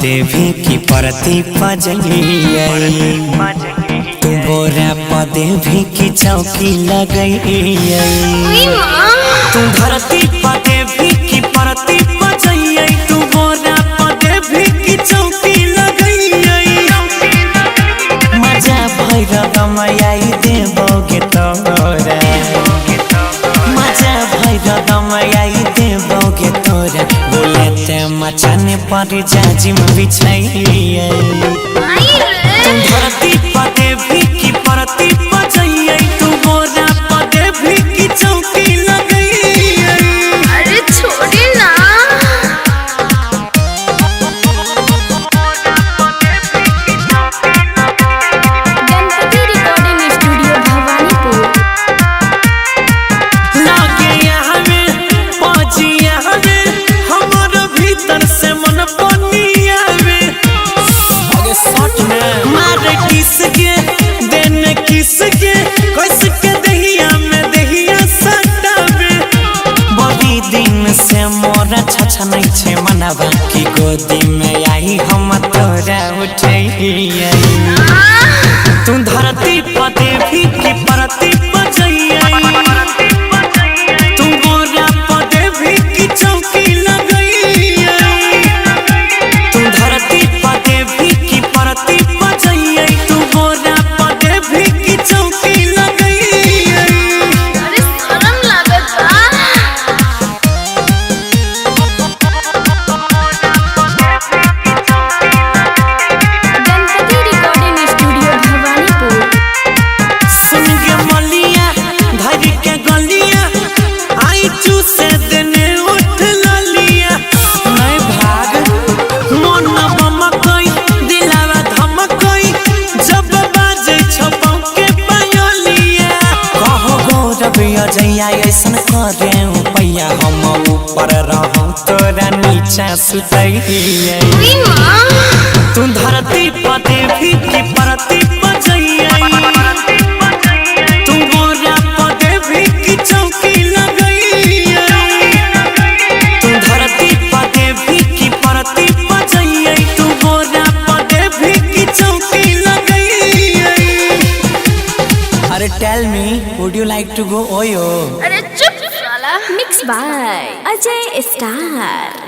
देवी की परती पजइए तू बोरा पदेवी की चौकी लगइए तू धरती पदेवी की परती पजइए तू बोरा पदेवी की चौकी लगइए मजा भैरव आई देबोगे तोरा मजा भैरव आई देबोगे तोरा बोले ते मचाने पर जाजिम बिछाइए तू धरती पदेवी की परती पजइए तू बोरा पदेवी की चौकी लगइए। अरे छोड़े ना। Ganpati recording studio Bhawanipur. लागे यहाँ में पाजी यहाँ में हमारे भीतर से मन पनिया में अरे सच में मारे किसके देने किसके किसके दहिया में दहिया सटावे बड़ी दिन से मोरा छछा नहीं छे मनवा की गोदी में आई हम तोरा उठैया तू धरती पदेवी की परती पजइए तू बोरा पदेवी की चौकी लगइए तू धरती पदेवी की परती पजइए तू बोरा पदेवी की चौकी लगइए। अरे शर्म लागत बा। Ganpati recording studio Bhawanipur. सुन के मलिया घर के गलिया आई चूसे देने उठ ललिया नहीं भाग मन बमकई दिलावा धमकई जब बाजे छपौ के पायलिया कहो गौरव अजैया ऐसन करे पैया हम ऊपर रहूं तोरा नीचा सुतइए तू धरती पदेवी की परती पजइए तू बोरा पदेवी की चौकी लगइए तू धरती पदेवी की परती पजइए तू बोरा पदेवी की चौकी लगइए। अरे tell me would you like to go OYO. अरे चुप साला। Mix by Ajay star.